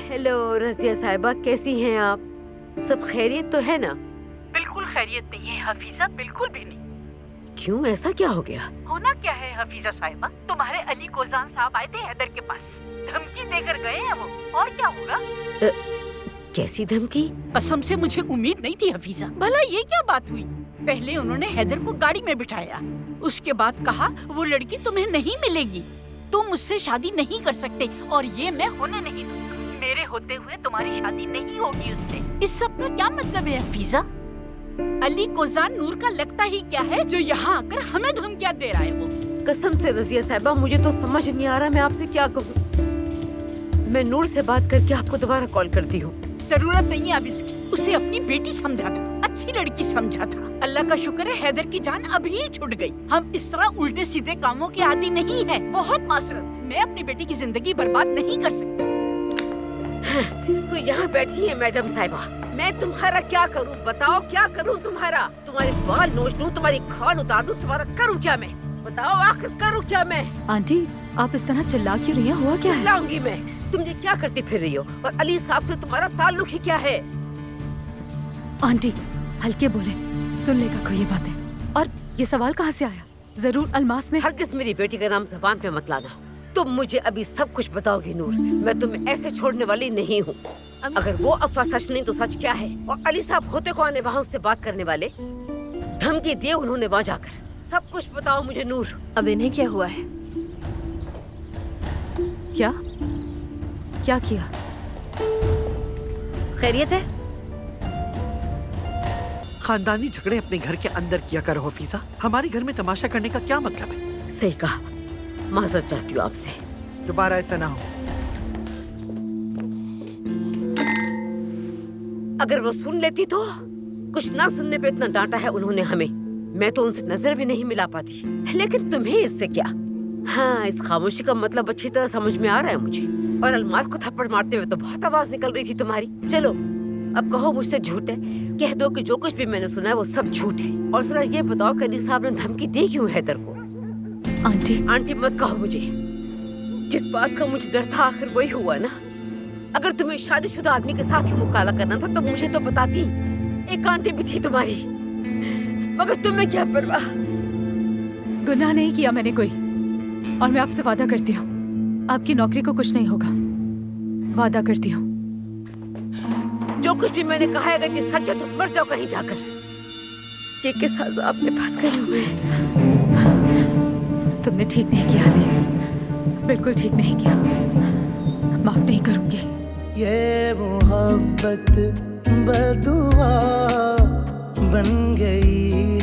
Hello Razia साहिबा, कैसी हैं आप? सब खैरियत तो है ना? बिल्कुल खैरियत नहीं है हफीजा, बिल्कुल भी नहीं। क्यों, ऐसा क्या हो गया? होना क्या है हफीजा साहिबा, तुम्हारे अली कोजान साहब आए थे हैदर के पास, धमकी देकर गए हैं वो, और क्या होगा? कैसी धमकी? कसम से मुझे उम्मीद नहीं थी हफीजा। भला ये क्या बात हुई? पहले उन्होंने हैदर को गाड़ी में बिठाया, उसके बाद कहा वो लड़की तुम्हें नहीं मिलेगी, तुम मुझसे शादी नहीं कर सकते और ये मैं होने नहीं दूंगा। मेरे होते हुए तुम्हारी शादी नहीं होगी उससे। इस सब का क्या मतलब है हफीजा? अली कोजान नूर का लगता ही क्या है जो यहाँ आकर हमें धमकियाँ दे रहा है वो? कसम से रज़िया साहिबा, मुझे तो समझ नहीं आ रहा मैं आपसे क्या कहूँ। मैं नूर से बात करके आपको दोबारा कॉल करती हूँ। जरूरत नहीं है अब इसकी, उसे अपनी बेटी समझा था, अच्छी लड़की समझा था। अल्लाह का शुक्र है हैदर की जान अभी ही छूट गई। हम इस तरह उल्टे सीधे कामों के आदी नहीं है। बहुत मासरत, मैं अपनी बेटी की जिंदगी बर्बाद नहीं कर सकती। तो यहाँ बैठी है मैडम साहिबा, मैं तुम्हारा क्या करूँ? बताओ क्या करूँ तुम्हारा? तुम्हारे बाल नोच दूँ, तुम्हारी खाल उतार दूँ, तुम्हारा करूँ क्या मैं? बताओ आखिर करूँ क्या मैं? आंटी, आप इस तरह चिल्ला क्यों रही हैं? हुआ क्या है? चिल्लाऊंगी मैं? तुम ये क्या करती फिर रही हो? और अली साहब से तुम्हारा ताल्लुक ही क्या है? आंटी, हल्के बोले, सुन लेगा कोई ये बातें। और ये सवाल कहाँ से आया? जरूर अलमास ने। हरगिज़ मेरी बेटी का नाम ज़बान पे मत लाना। तुम मुझे अभी सब कुछ बताओगी नूर, मैं तुम्हें ऐसे छोड़ने वाली नहीं हूँ। अगर वो अफवाह सच नहीं तो सच क्या है? और अली साहब होते कौन है वहाँ उससे बात करने वाले? धमकी दिए उन्होंने वहाँ जाकर। सब कुछ बताओ मुझे नूर। अब इन्हें क्या हुआ है? क्या क्या किया? खैरियत है? खानदानी झगड़े अपने घर के अंदर किया करो हफीजा, हमारे घर में तमाशा करने का क्या मतलब है? सही कहा, माजरत चाहती हूँ आपसे। दोबारा ऐसा ना हो। अगर वो सुन लेती तो? कुछ ना सुनने पे इतना डांटा है उन्होंने हमें, मैं तो उनसे नजर भी नहीं मिला पाती। लेकिन तुम्हें इससे क्या? हाँ, इस खामोशी का मतलब अच्छी तरह समझ में आ रहा है मुझे। और अलमास को थप्पड़ मारते हुए तो बहुत आवाज निकल रही थी तुम्हारी। चलो अब कहो मुझसे झूठ है, कह दो कि जो कुछ भी मैंने सुना है वो सब झूठ है। और जरा ये बताओ कि अली साहब ने धमकी दी क्यों हैदर को? आंटी मत कहो मुझे, जिस बात का मुझे डर था आखिर वही हुआ ना। अगर तुम्हें शादीशुदा आदमी के साथ ही मुकाला करना था तो मुझे तो बताती, एक आंटी भी थी तुम्हारी। मगर तुम्हें क्या परवाह? गुनाह नहीं किया मैंने कोई, और मैं आपसे वादा करती हूँ आपकी नौकरी को कुछ नहीं होगा, वादा करती हूँ। जो कुछ भी मैंने कहा है कि सच है तो मर जाओ कहीं जाकर। ये किस अज़ाब में फंस गई हूँ मैं। तुमने ठीक नहीं किया अली, बिल्कुल ठीक नहीं किया, माफ नहीं करूंगी। ये मोहब्बत बदुआ बन गई।